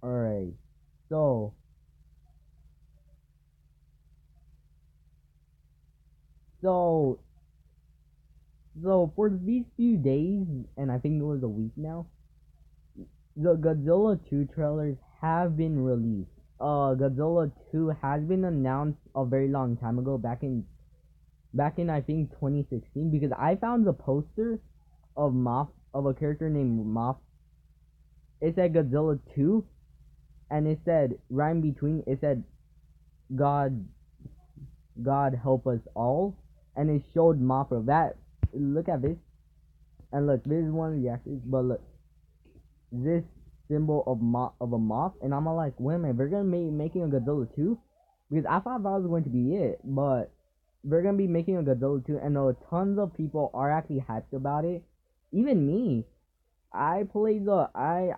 Alright, so, so, so for these few days, and I think it was a week now, the Godzilla 2 trailers have been released. Godzilla 2 has been announced a very long time ago, back in I think 2016, because I found the poster of Moth, of a character named Moth. It said Godzilla 2, and it said right in between, it said God God help us all, and it showed Mothra. That, look at this, and look, this is one of the actors, but look, this symbol of a moth, and I'm all like, wait a minute, they're gonna be making a Godzilla 2? Because I thought that was going to be it, but they're gonna be making a Godzilla 2, and tons of people are actually hyped about it. Even me. I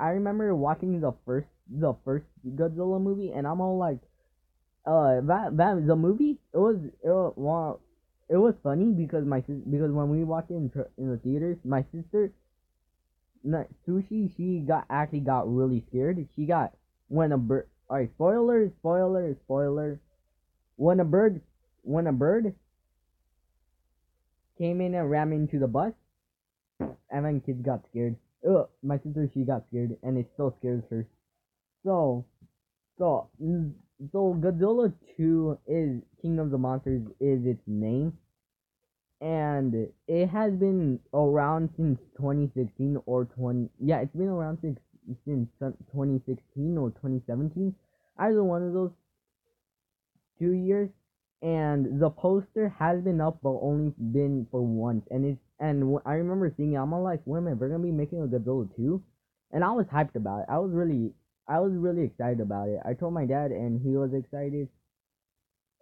remember watching the first Godzilla movie, and I'm all like, that the movie, it was funny because because when we watched it in the theaters, my sister, Sushi, she got really scared. She got, when a bird. Alright, spoiler. When a bird when a bird came in and ran into the bus, and then kids got scared. Ugh, my sister, she got scared, and it still scares her. So so so Godzilla 2 is King of the Monsters is its name, and it has been around since 2016 or 20, yeah, it's been around since 2016 or 2017, either one of those 2 years. And the poster has been up, but only been for once, and I remember seeing it. I'm all like, wait a minute, we're gonna be making a Godzilla 2, and I was hyped about it. I was really excited about it. I told my dad, and he was excited.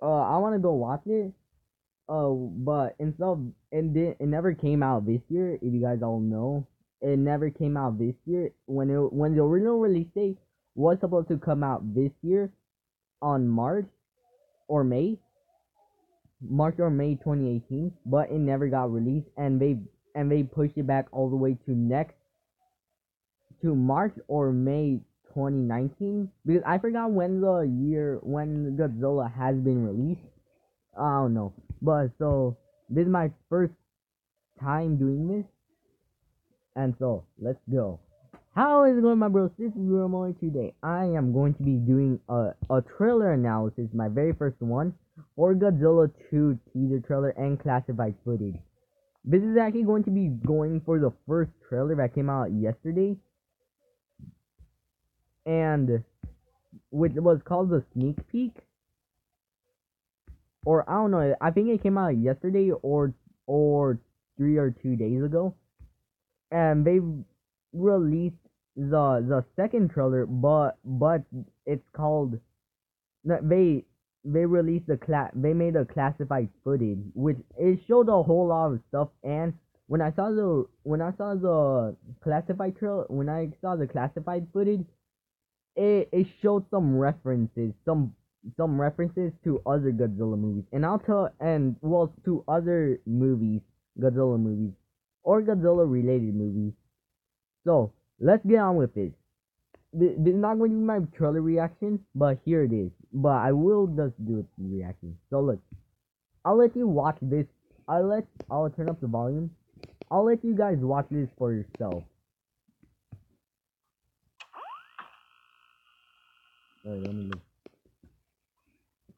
I want to go watch it. But instead of, it never came out this year. If you guys all know, it never came out this year. When the original release date was supposed to come out this year on or May, March or May 2018, but it never got released, and they pushed it back all the way to March or May 2019, because I forgot when Godzilla has been released. I don't know, but so this is my first time doing this, and so let's go. How is it going, my bros? This is Romo. Today I am going to be doing a trailer analysis, my very first one, for Godzilla 2 teaser trailer and classified footage. This is actually going to be going for the first trailer that came out yesterday, and which was called the sneak peek, or I don't know. I think it came out yesterday or 3 or 2 days ago, and they released the second trailer, but it's called, they released they made a classified footage, which it showed a whole lot of stuff. And when I saw the classified trailer, when I saw the classified footage, it showed some references to other Godzilla movies, and to other movies, Godzilla movies, or Godzilla related movies. So let's get on with it. This is not going to be my trailer reaction, but here it is. But I will just do it reaction. So look, I'll let you watch this. I'll turn up the volume. I'll let you guys watch this for yourself. Alright, let me look.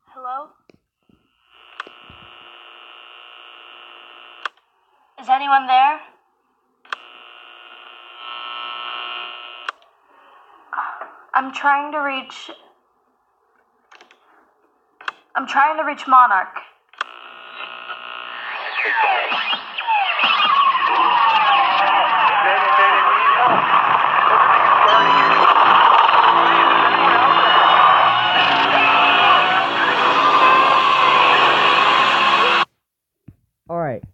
Hello? Is anyone there? I'm trying to reach... Monarch. Alright,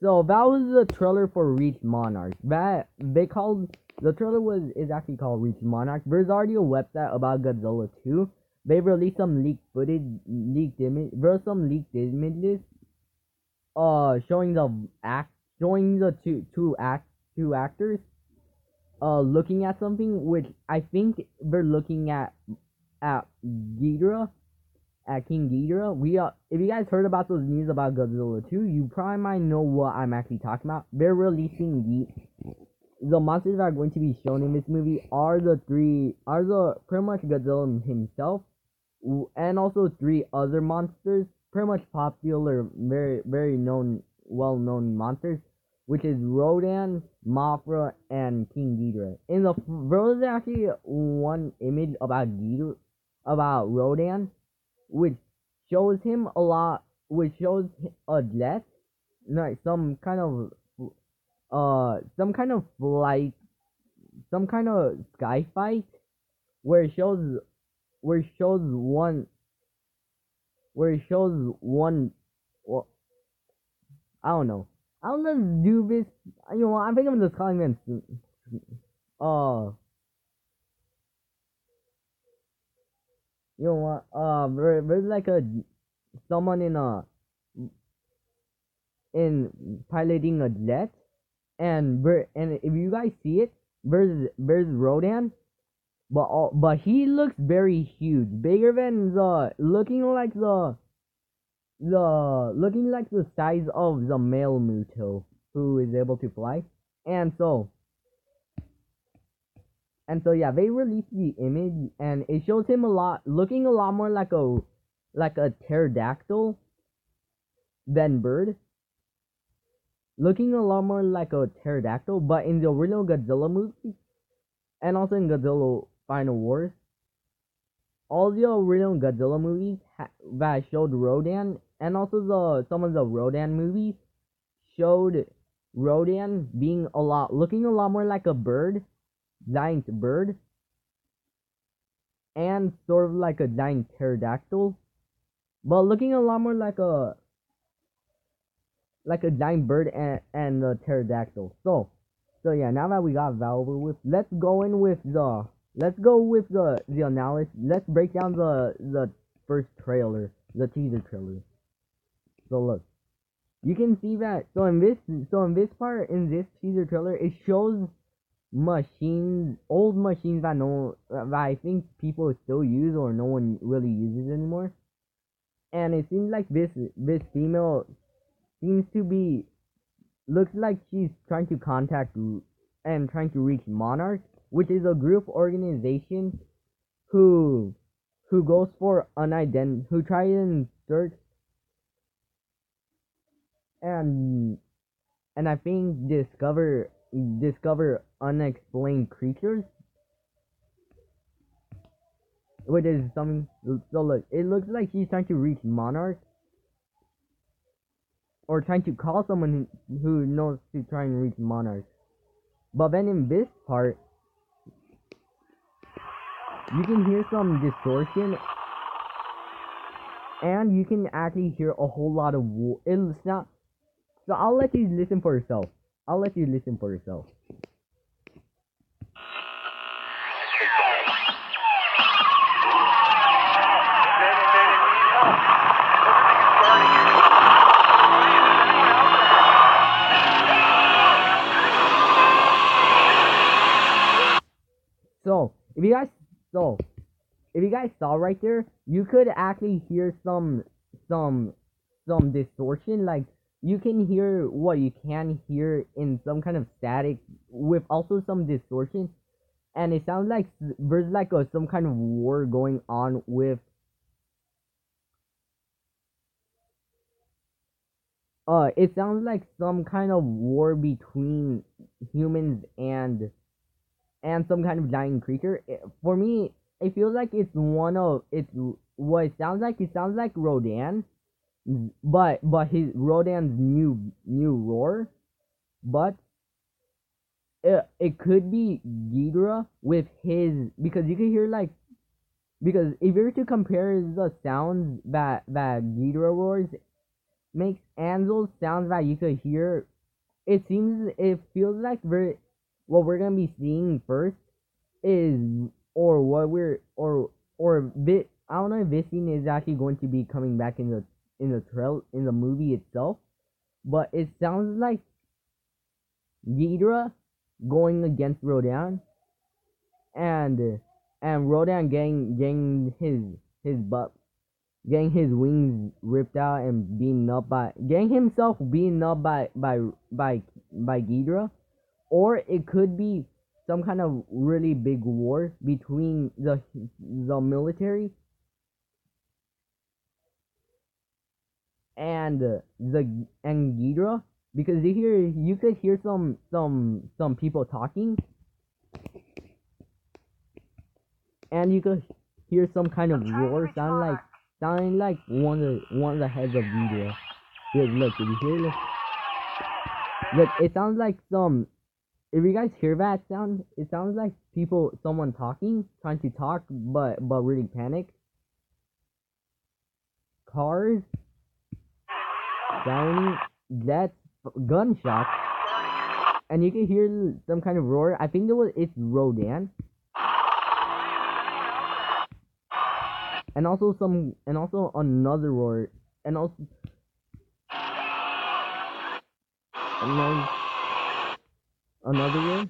so that was the trailer for Reach Monarch. That they called the trailer is actually called Reach Monarch. There's already a website about Godzilla 2. They released some leaked footage, there's some leaked images, showing the two actors, looking at something, which I think they're looking at Ghidorah, at King Ghidorah. If you guys heard about those news about Godzilla 2, you probably might know what I'm actually talking about. They're releasing the monsters that are going to be shown in this movie are the pretty much Godzilla himself, and also three other monsters, pretty much popular, very well known monsters, which is Rodan, Mothra, and King Ghidorah. In the there was actually one image about Rodan, which shows him a lot, which shows a jet, like some kind of like some kind of sky fight, where it shows where it shows one where it shows one. Well, I don't know. I don't know. Do this. You know, I think I'm just calling them. Uh, you know what? There's like a someone in piloting a jet, and if you guys see it, there's Rodan, but he looks very huge, bigger than looking like the size of the male Muto, who is able to fly. And so yeah, they released the image and it shows him looking a lot more like a pterodactyl than bird. Looking a lot more like a pterodactyl, but in the original Godzilla movie and also in Godzilla Final Wars, all the original Godzilla movies that showed Rodan, and also some of the Rodan movies showed Rodan looking a lot more like a bird, giant bird, and sort of like a giant pterodactyl, but looking a lot more like a giant bird and a pterodactyl. So yeah, now that we got that over with, let's go with the analysis. Let's break down the first trailer, the teaser trailer. So look, you can see that. In this part, in this teaser trailer, it shows old machines that I think people still use or no one really uses anymore. And it seems like this female seems to be looks like she's trying to contact and trying to reach Monarch, which is a group organization who goes for who try and search and I think discover unexplained creatures, which is something. So look, it looks like she's trying to reach Monarch or trying to call someone who knows to try and reach Monarch. But then in this part, you can hear some distortion, and you can actually hear a whole lot of it's not. So I'll let you listen for yourself. I'll let you listen for yourself. So if you guys saw right there, you could actually hear some distortion. Like you can hear what you can hear in some kind of static with also some distortion, and it sounds like there's like some kind of war going on with. It sounds like some kind of war between humans and some kind of giant creature. For me, it feels like it's what it sounds like. It sounds like Rodan, but his Rodan's new roar, but it could be Ghidorah with his, because you can hear like, because if you were to compare the sounds that Ghidorah roars makes and those sounds that you could hear, it feels like what we're gonna be seeing first is, or what we're or bit I don't know if this scene is actually going to be coming back in the movie itself, but it sounds like Ghidorah going against Rodan, and Rodan getting his wings ripped out and getting himself beaten up by Ghidorah, or it could be some kind of really big war between the military and Ghidorah, because you could hear some people talking, and you could hear some kind of roar sounding like one of the heads of Ghidorah. Look, did you hear this? Look, it sounds like some. If you guys hear that sound, it sounds like someone talking, trying to talk, but really panic. Cars, shiny, jets, gunshots, and you can hear some kind of roar. I think it's Rodan, and also another roar, and also another roar,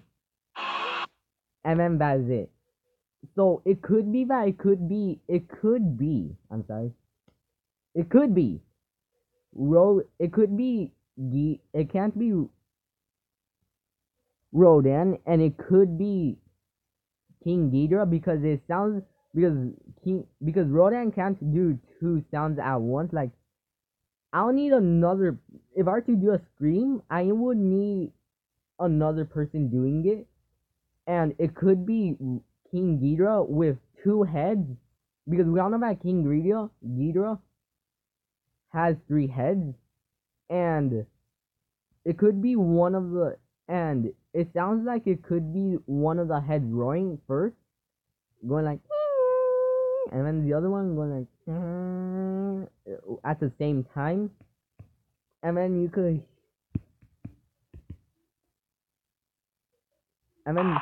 and then that's it. So it could be that I'm sorry. It could be it could be it can't be Rodan, and it could be King Ghidorah, because it sounds because Rodan can't do two sounds at once. Like, I'll need another. If I were to do a scream, I would need another person doing it, and it could be King Ghidorah with two heads, because we all know that King Ghidorah has three heads, and it could be one of the and it sounds like it could be one of the heads roaring first, going like, and then the other one going like at the same time, and then you could, and then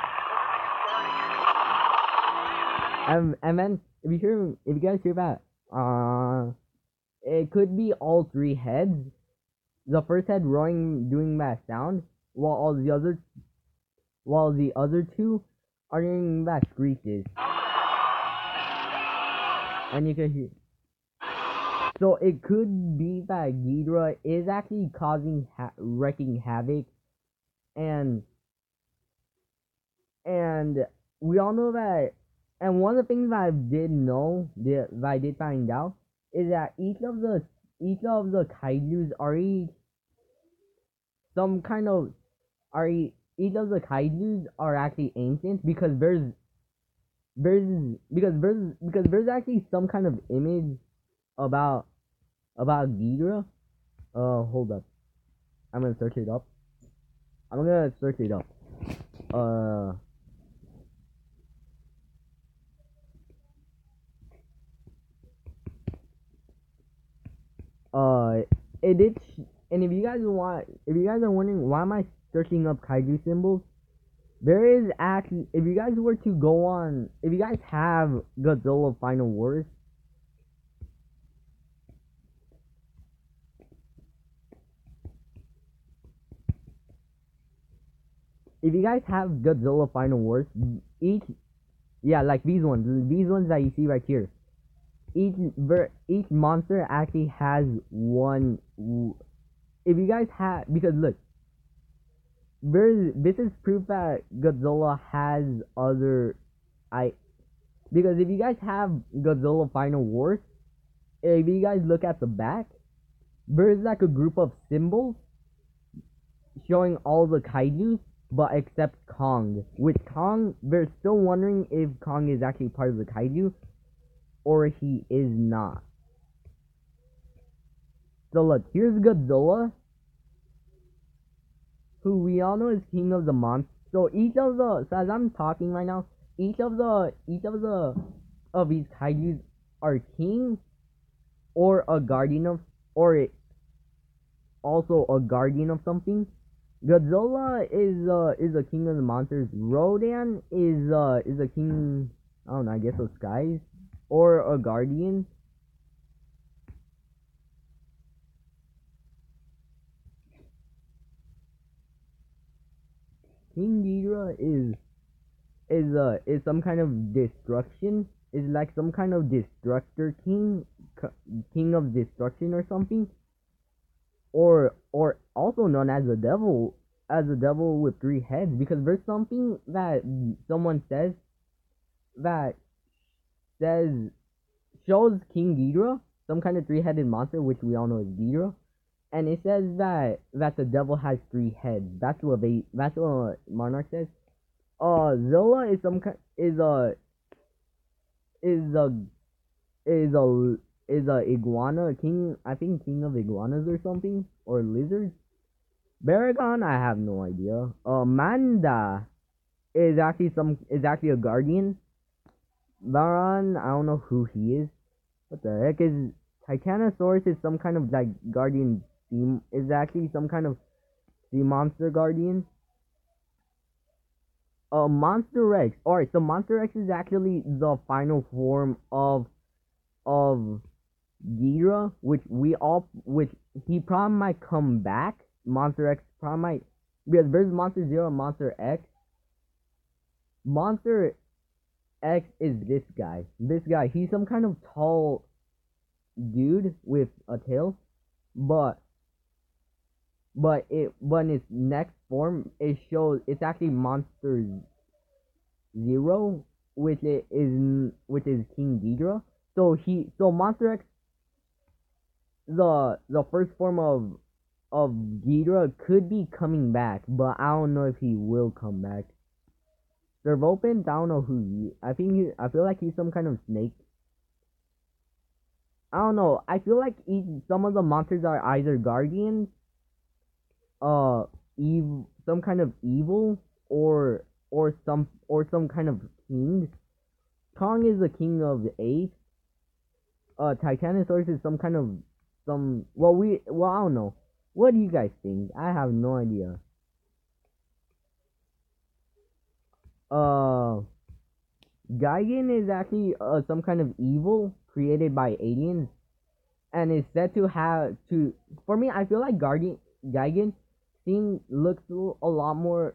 if you guys hear that, it could be all three heads. The first head roaring, doing that sound, while the other two are doing that screeches, and you can hear. So it could be that Ghidorah is actually wrecking havoc, and we all know that. And one of the things that I did find out, is that each of the kaijus are some kind of each of the kaijus are actually ancient, because there's actually some kind of image about Ghidorah. Hold up. I'm gonna search it up. Uh, uh, it did. And if you guys are wondering why am I searching up kaiju symbols, there is actually, if you guys have Godzilla Final Wars, like these ones that you see right here, each monster actually has one. If you guys have, because look, this is proof that Godzilla has other. Because if you guys have Godzilla Final Wars, if you guys look at the back, there's like a group of symbols showing all the kaijus, but except Kong. With Kong, they're still wondering if Kong is actually part of the kaiju, or he is not. So look, here's Godzilla, who we all know is king of the monsters. So as I'm talking right now, each of these kaijus are king, or a guardian of, or also a guardian of something. Godzilla is a king of the monsters. Rodan is a king, I don't know, I guess of skies, or a guardian. King Ghidorah is some kind of destruction. Is like some kind of destructor king, king of destruction or something, or also known as a devil with three heads. Because there's something that someone that says shows King Ghidorah, some kind of three-headed monster, which we all know is Ghidorah, and it says that the devil has three heads. That's what Monarch says. Zilla is some kind is a is a is a iguana king. I think king of iguanas or something, or lizards. Baragon, I have no idea. Manda is actually a guardian. Baron, I don't know who he is. What the heck is Titanosaurus? Is some kind of like guardian theme? Is actually some kind of sea monster guardian. Monster Rex. Alright, so Monster Rex is actually the final form of Ghidorah, which he probably might come back. Monster X probably might, because there's Monster Zero and Monster X. Monster X is this guy. This guy, he's some kind of tall dude with a tail, but in its next form, it shows it's actually Monster Zero, which is King Ghidorah. So Monster X, the first form of Ghidorah could be coming back, but I don't know if he will come back. Servopin, I don't know who I feel like he's some kind of snake. I don't know. I feel like some of the monsters are either guardians, some kind of evil, or some kind of king. Kong is the king of the apes. Titanosaurus is some kind of I don't know. What do you guys think? I have no idea. Gigan is actually some kind of evil created by aliens, and is said to have to. For me, I feel like Gigan looks a lot more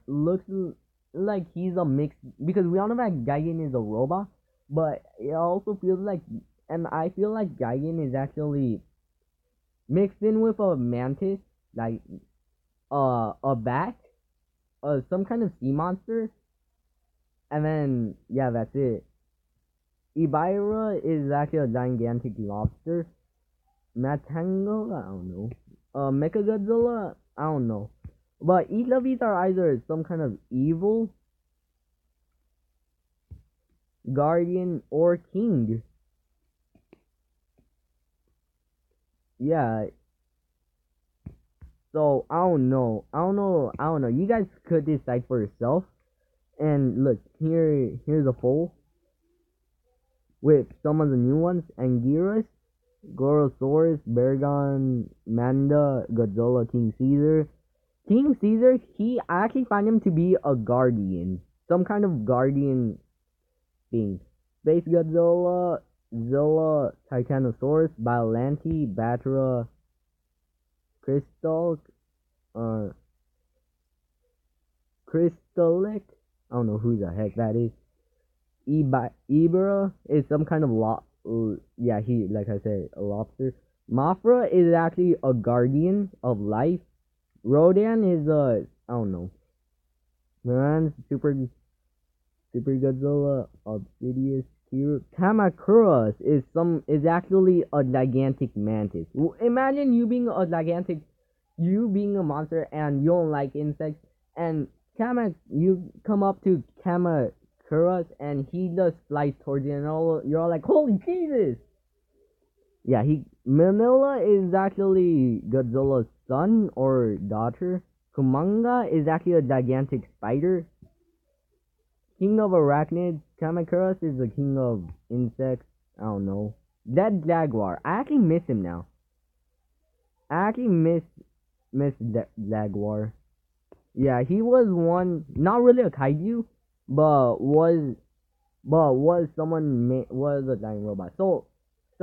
like he's a mix, because we all know that Gigan is a robot, but it also feels like, and I feel like Gigan is actually mixed in with a mantis, like a bat, some kind of sea monster, and then yeah, that's it. Ibira is actually a gigantic lobster. Matango, I don't know. Mechagodzilla, I don't know. But each of these are either some kind of evil, guardian, or king. Yeah. So I don't know. You guys could decide for yourself. And look, here's a poll with some of the new ones: Anguirus, Gorosaurus, Bergon, Manda, Godzilla, King Caesar. King Caesar, I actually find him to be a guardian. Some kind of guardian thing. Space Godzilla, Zilla, Titanosaurus, Biollante, Batra, Crystal, Crystalic. I don't know who the heck that is. Ibera is some kind of like I said, a lobster. Mafra is actually a guardian of life. Rodan is I don't know. Moran, Super Godzilla, Obsidious, Kiro. Kamakuras is actually a gigantic mantis. Imagine you being a monster and you don't like insects, and you come up to Kamakuras and he just flies towards you, and you're all like, holy Jesus! Yeah, Manila is actually Godzilla's son or daughter. Kumanga is actually a gigantic spider. King of arachnids. Kamakuras is the king of insects. I don't know. That jaguar. I actually miss him now. I actually miss jaguar. Yeah, he was one, not really a kaiju, but was was a giant robot. So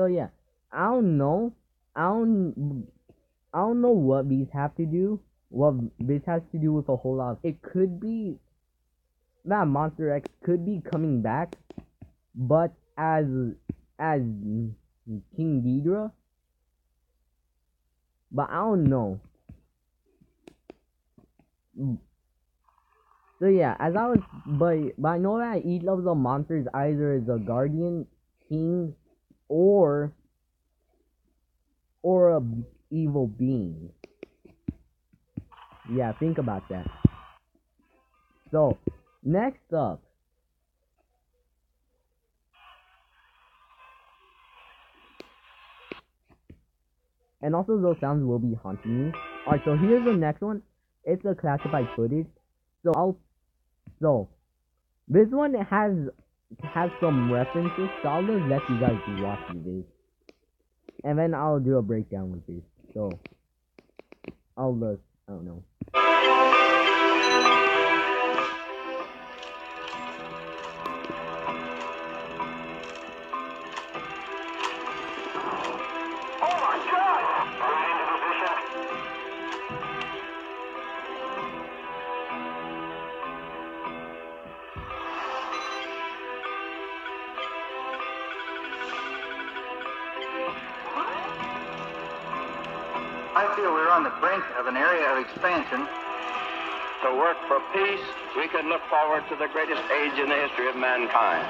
yeah, I don't know. I don't know what these have to do. What this has to do with a whole lot. It could be that Monster X could be coming back, but as King Ghidorah. But I don't know. So yeah, as I was, but I know that each of the monsters either is a guardian, king, or a evil being. Yeah, think about that. So next up, and also those sounds will be haunting me. Alright, so here's the next one. It's a classified footage. So this one has some references. So I'll just let you guys watch this, and then I'll do a breakdown with this. So I'll just I don't know. I feel we're on the brink of an area of expansion. To work for peace, we can look forward to the greatest age in the history of mankind.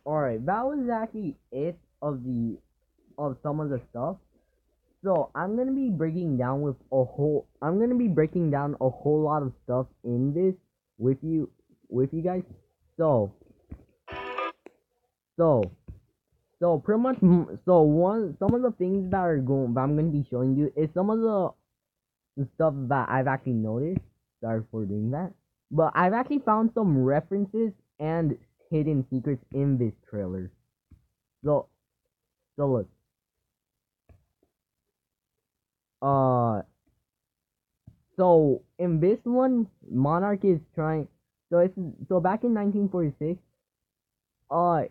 Alright, that was actually it of some of the stuff. So I'm gonna be breaking down a whole lot of stuff in this with you guys. So so so pretty much some of the things that I'm gonna be showing you is some of the stuff that I've actually noticed. Sorry for doing that. But I've actually found some references and hidden secrets in this trailer. So look. So in this one, Monarch is trying. So back in 1946, uh,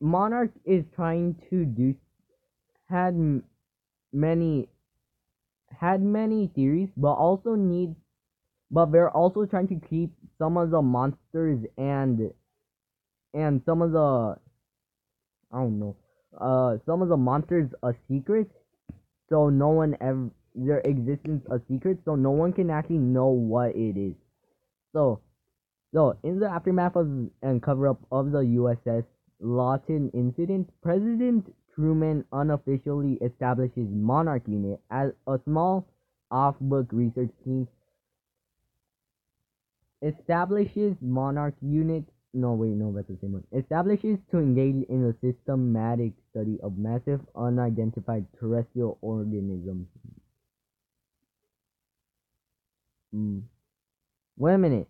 Monarch is trying to do had many theories, but they're also trying to keep some of the monsters and some of the I don't know, some of the monsters a secret, so no one ever their existence a secret, so no one can actually know what it is. So in the aftermath of and cover up of the USS Lawton incident, President Truman unofficially establishes Monarch Unit as a small off-book research team. Establishes Monarch Unit. No, wait, no, that's the same one. Establishes to engage in a systematic study of massive unidentified terrestrial organisms. Wait a minute.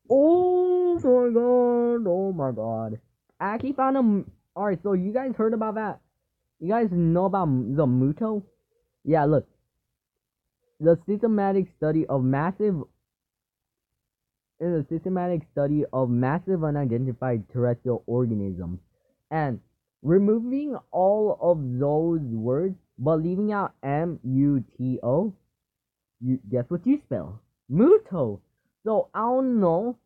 Oh my god. Oh my god. I actually found a. Alright, so you guys heard about that? You guys know about the Muto? Yeah, look. The systematic study of massive. In a systematic study of massive unidentified terrestrial organisms. And removing all of those words, but leaving out M-U-T-O, you guess what you spell? Muto. So I don't know,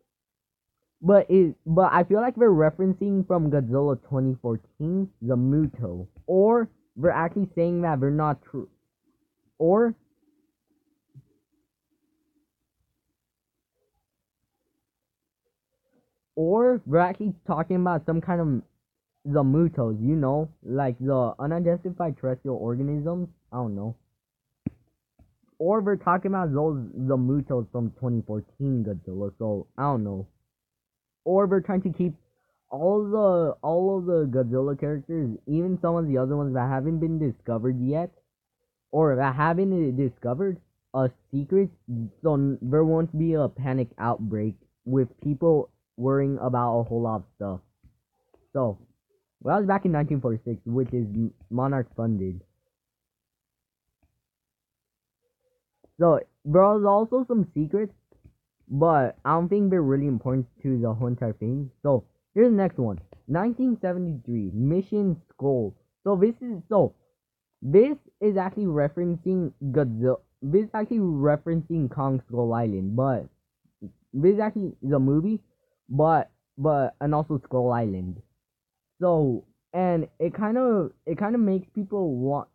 but I feel like we're referencing from Godzilla 2014, the Muto, or we're actually saying that we're not true, or we're actually talking about some kind of the Mutos, you know, like the unidentified terrestrial organisms. I don't know. Or we're talking about the Mutos from 2014 Godzilla, so I don't know. Or we're trying to keep all of the Godzilla characters, even some of the other ones that haven't been discovered yet, or that haven't been discovered, a secret, so there won't be a panic outbreak with people worrying about a whole lot of stuff. So, well, that was back in 1946, which is Monarch funded. So, there was also some secrets, but I don't think they're really important to the whole entire thing. So, here's the next one. 1973, Mission Skull. This is actually referencing Godzilla. This is actually referencing Kong Skull Island, but this is actually the movie, and also Skull Island. So, and it kind of makes people want,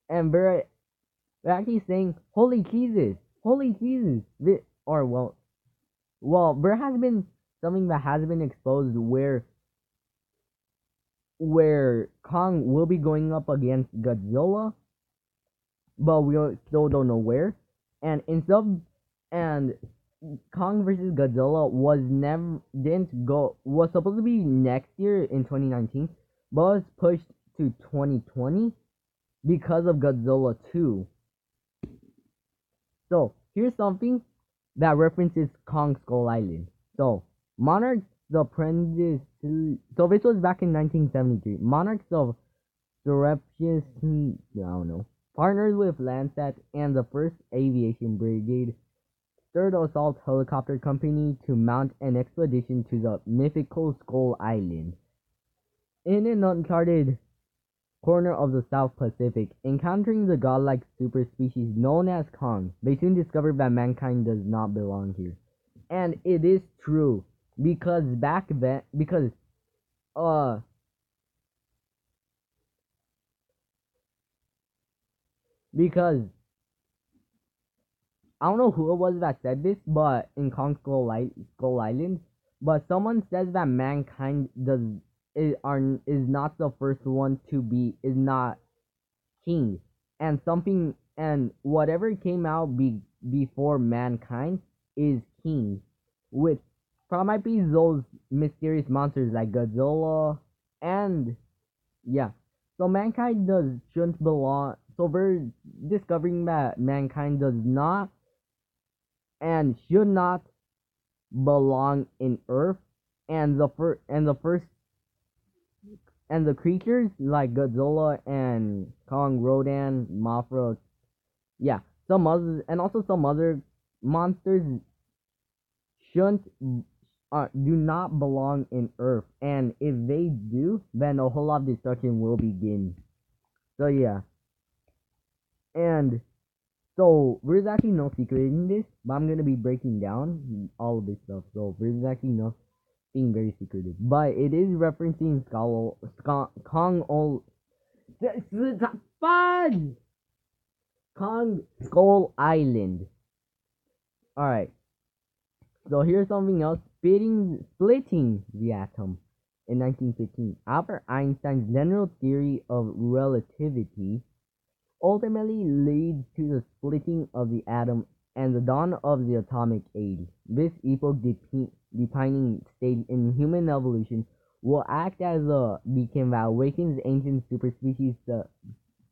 and they're actually saying, holy Jesus, holy Jesus. This, or well, there has been something that has been exposed where Kong will be going up against Godzilla, but we still don't know where. And and Kong versus Godzilla was supposed to be next year in 2019, but was pushed to 2020 because of Godzilla 2. So here's something that references Kong Skull Island. So Monarchs the Apprentice. So this was back in 1973. Monarchs of Surreptitious, I don't know, partnered with Landsat and the 1st Aviation Brigade, 3rd Assault Helicopter Company to mount an expedition to the mythical Skull Island. In an uncharted corner of the South Pacific, encountering the godlike superspecies known as Kong, they soon discovered that mankind does not belong here. And it is true, because back then, because I don't know who it was that said this, but in Kong Skull Island, but someone says that mankind is not the first one to be, is not king, and something, and whatever came out before mankind is king, which probably might be those mysterious monsters like Godzilla, and yeah. So mankind shouldn't belong. So we're discovering that mankind does not and should not belong in Earth, and the creatures like Godzilla and Kong, Rodan, Mothra, yeah, some others, and also some other monsters shouldn't do not belong in Earth, and if they do, then a whole lot of destruction will begin. So yeah, and so there's actually no secret in this, but I'm gonna be breaking down all of this stuff. So there's actually nothing very secretive, but it is referencing Kong Skull Island. All right. So here's something else. Splitting the atom in 1915. Albert Einstein's general theory of relativity ultimately leads to the splitting of the atom and the dawn of the atomic age. This epoch-defining stage in human evolution will act as a beacon that awakens ancient superspecies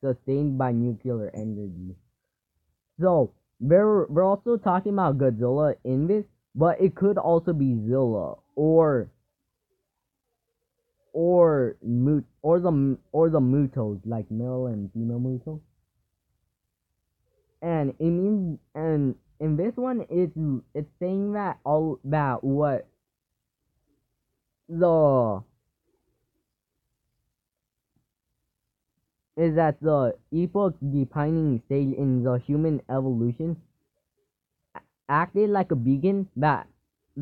sustained by nuclear energy. So, we're also talking about Godzilla in this, but it could also be Zilla or the Mutos, like male and female Mutos. And it means, and in this one it's saying that all that what the is that the epoch defining stage in the human evolution acted like a beacon that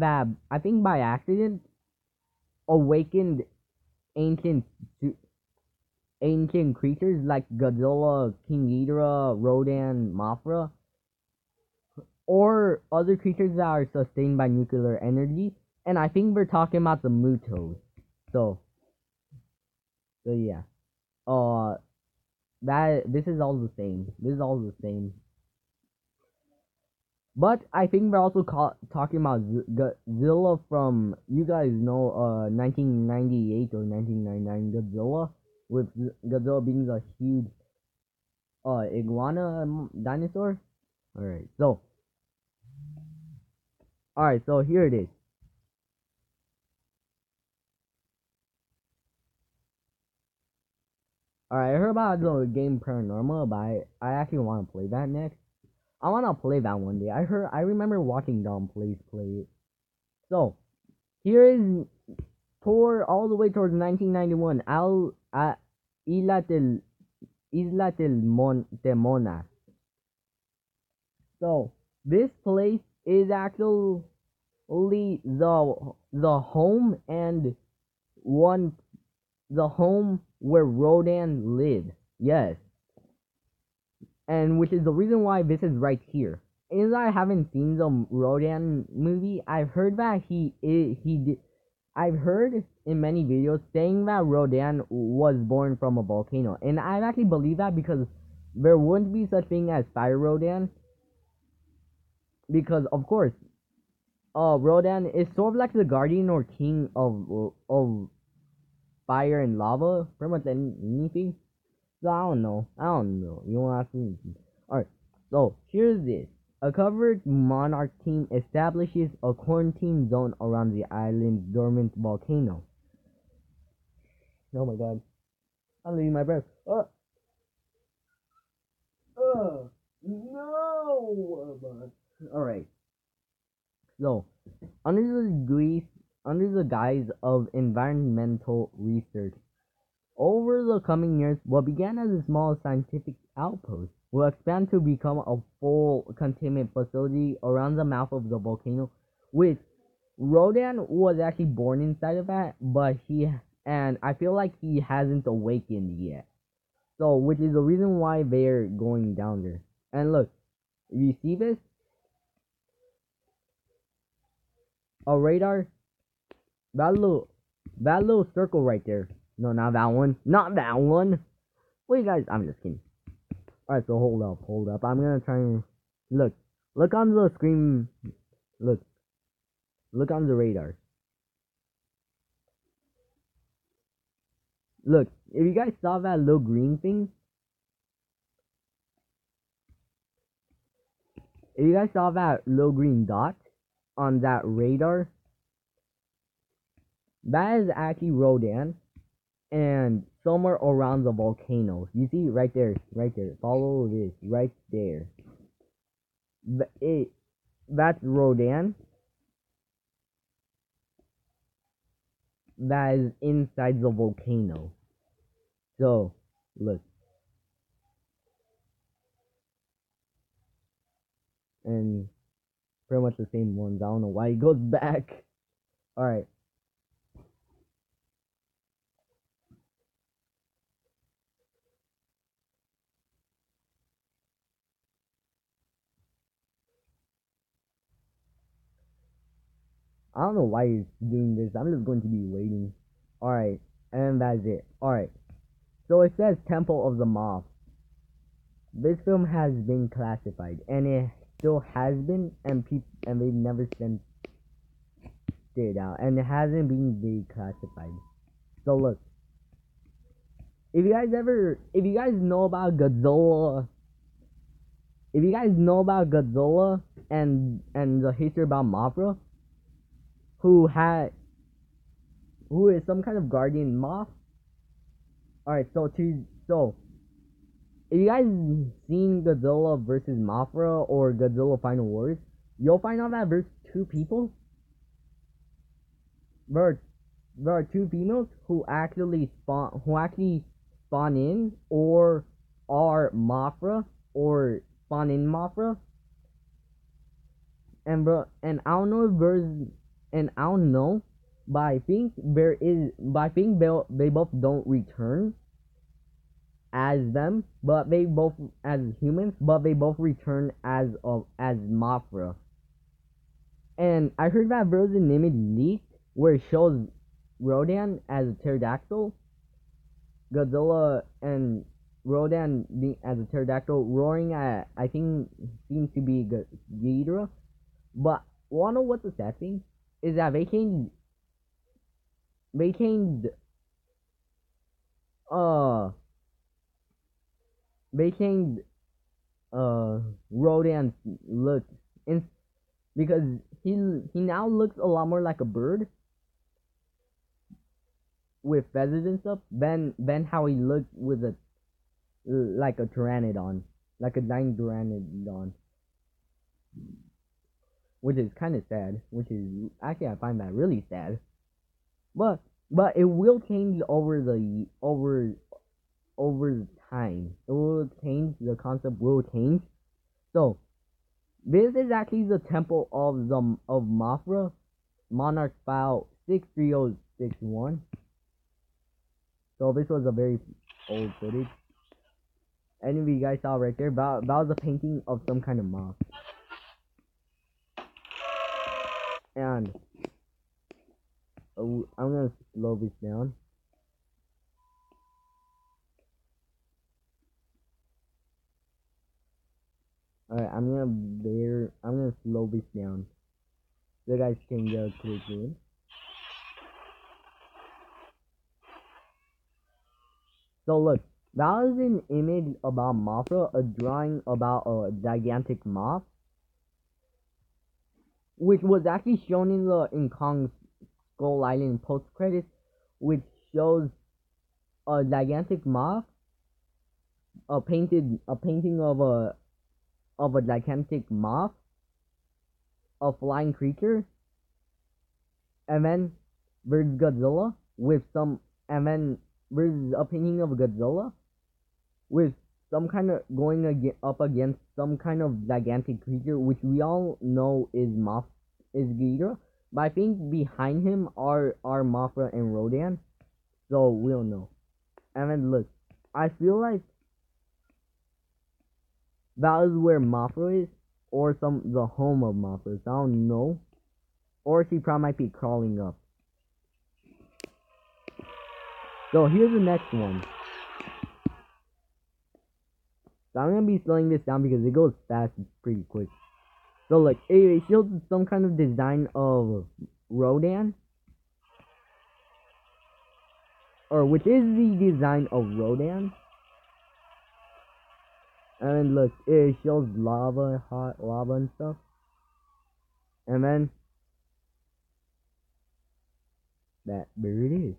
I think by accident awakened ancient ancient creatures like Godzilla, King Ghidorah, Rodan, Mothra, or other creatures that are sustained by nuclear energy. And I think we're talking about the Mutos. So yeah. Uh, that this is all the same. This is all the same. But I think we're also talking about Godzilla from, you guys know, 1998 or 1999 Godzilla, with Godzilla being a huge iguana dinosaur. Alright, so here it is. Alright, I heard about the game Paranormal, but I actually want to play that next. I want to play that one day. I remember watching Dom play it. So, here is all the way towards 1991, Isla de Mona. So, this place is actually the home and the home where Rodan lived. Yes. And which is the reason why this is right here. As I haven't seen the Rodan movie, I've heard that he did. I've heard in many videos saying that Rodan was born from a volcano, and I actually believe that because there wouldn't be such thing as Fire Rodan, because of course, Rodan is sort of like the guardian or king of fire and lava, pretty much anything. So I don't know. You want to ask me? Alright, so here's this. A covered monarch team establishes a quarantine zone around the island's dormant volcano. Oh my god. I'm losing my breath. No! Alright. So, under the guise of environmental research, over the coming years, what began as a small scientific outpost will expand to become a full containment facility around the mouth of the volcano, which Rodan was actually born inside of that, but I feel like he hasn't awakened yet. So, which is the reason why they're going down there. And look, you see this? A radar? That little circle right there. No, not that one. Not that one. Wait, guys, I'm just kidding. Alright, so hold up. I'm gonna try and look on the screen. Look on the radar. Look, if you guys saw that little green thing, if you guys saw that little green dot on that radar, that is actually Rodan, and somewhere around the volcano. You see, right there. Follow this, right there. That's Rodan. That is inside the volcano. So, look. And pretty much the same ones. I don't know why he goes back. Alright. I don't know why he's doing this. I'm just going to be waiting. Alright. And that's it. Alright. So it says Temple of the Moth. This film has been classified. And it still has been. And they've never sent it out. And it hasn't been declassified. So look. If you guys know about Godzilla if you guys know about Godzilla and the history about Mothra, who is some kind of guardian moth. Alright, so if you guys seen Godzilla versus Mothra or Godzilla Final Wars, you'll find out that there's two people. There are two females who actually spawn in or are Mothra or spawn in Mothra. And I don't know if I don't know, but I think they both don't return as them, but they both as humans, but they both return as Mothra. And I heard that there's an image leaked where it shows Rodan as a pterodactyl, Godzilla and Rodan as a pterodactyl roaring at, I think seems to be Ghidorah. But wanna know what the sad thing is? That they changed Rodan's look in, because he now looks a lot more like a bird with feathers and stuff than how he looked with a like a pteranodon, like a dying pteranodon, which is kind of sad. Which is actually, I find that really sad. But it will change over time. It will change. The concept will change. So this is actually the temple of Mothra, Monarch File 63061. So this was a very old footage. And if you guys saw right there, that was a painting of some kind of moth. And I'm gonna slow this down. Alright, I'm gonna slow this down so you guys can get a quick view. So look, that was an image about Mothra, a drawing about a gigantic moth, which was actually shown in Kong's Skull Island post credits, which shows a gigantic moth, a painting of a gigantic moth, a flying creature, and then there's Godzilla with some, and then there's a painting of Godzilla with some kind of going up against some kind of gigantic creature, which we all know is Ghidorah. But I think behind him are Mothra and Rodan, so we don't know. And then look, I feel like that is where Mothra is, or the home of Mothra. So I don't know, or she probably might be crawling up. So here's the next one. So I'm gonna be slowing this down because it goes fast and pretty quick. So like it shows some kind of design of Rodan, or which is the design of Rodan. And then look, it shows lava, hot lava and stuff. And then there it is.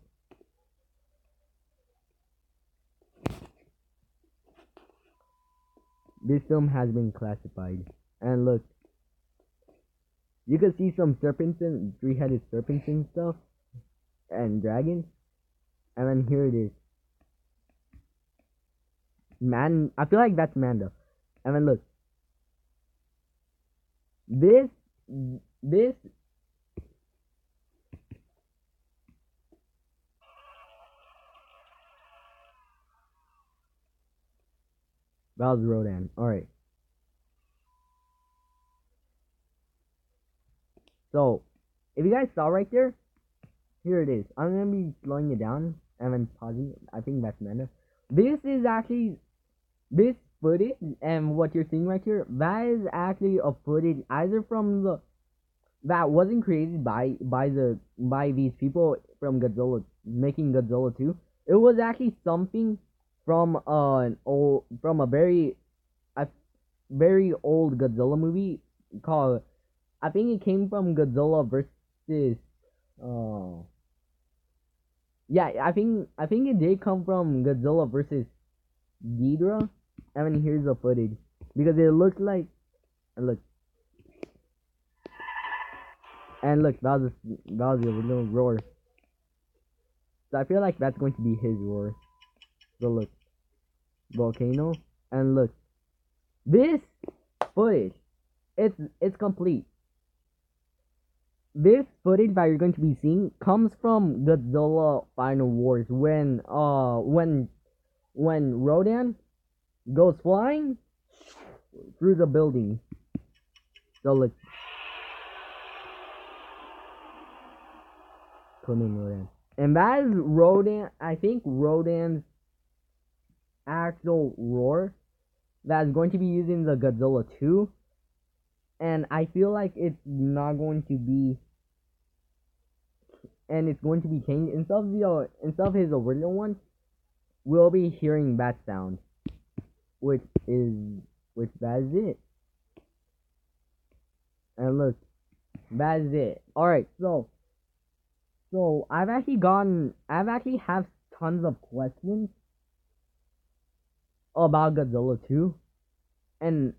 This film has been classified. And look, you can see some serpents and three-headed serpents and stuff, and dragons. And then here it is. Man, I feel like that's Manda. And then look, this that was Rodan. Alright. So, if you guys saw right there, here it is. I'm gonna be slowing it down and then pausing. I think that's Manda. This is actually, this footage and what you're seeing right here, that is actually a footage either from that wasn't created by these people from Godzilla, making Godzilla 2. It was actually something from a very very old Godzilla movie called, I think it came from Godzilla versus yeah, I think it did come from Godzilla versus Ghidorah. I mean, here's the footage because it looks like, look, and look, that was the original roar. So I feel like that's going to be his roar. So look, volcano, and look, this footage, it's complete. This footage that you're going to be seeing comes from Godzilla Final Wars when Rodan goes flying through the building. So look, Rodan, and that is Rodan. I think Rodan's actual roar that is going to be using the Godzilla 2, and I feel like it's not going to be, and it's going to be changed instead of his original one. We'll be hearing that sound, which that is it. And look, that is it. All right, so I've actually have tons of questions about Godzilla 2, and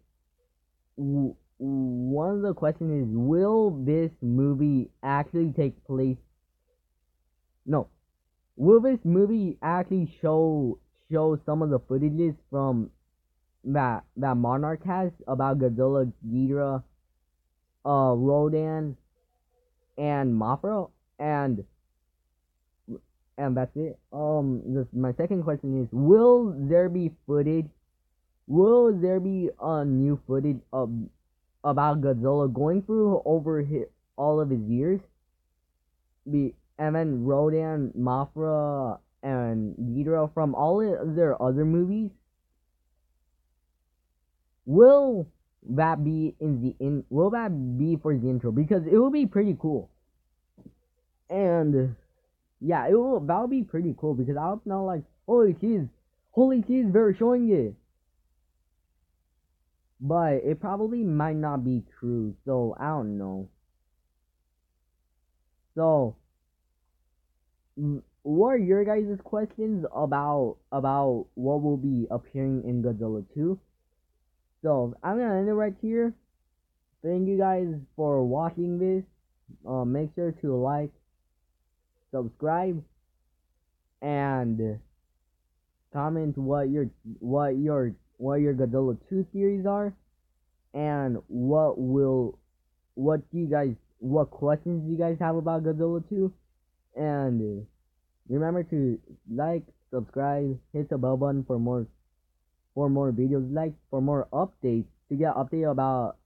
one of the questions is, will this movie actually take place? No, will this movie actually show some of the footages from that Monarch has about Godzilla, Ghidorah, Rodan, and Mothra, and that's it. My second question is, will there be footage? Will there be a new footage about Godzilla going through all of his years? And then Rodan, Mothra, and Ghidorah from all of their other movies. Will that be will that be for the intro? Because it will be pretty cool. And yeah, that'll be pretty cool because I'll know like, holy cheese, they're showing it. But it probably might not be true, so I don't know. So what are your guys' questions about what will be appearing in Godzilla 2? So I'm gonna end it right here. Thank you guys for watching this. Make sure to like, subscribe, and comment what your Godzilla 2 theories are, and what questions you guys have about Godzilla 2, and remember to like, subscribe, hit the bell button for more videos, like for more updates, to get update about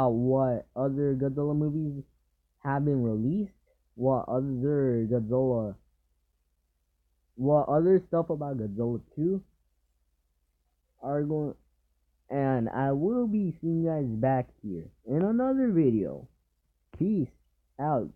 what other Godzilla movies have been released, what other stuff about Godzilla 2 are going, and I will be seeing you guys back here in another video. Peace out.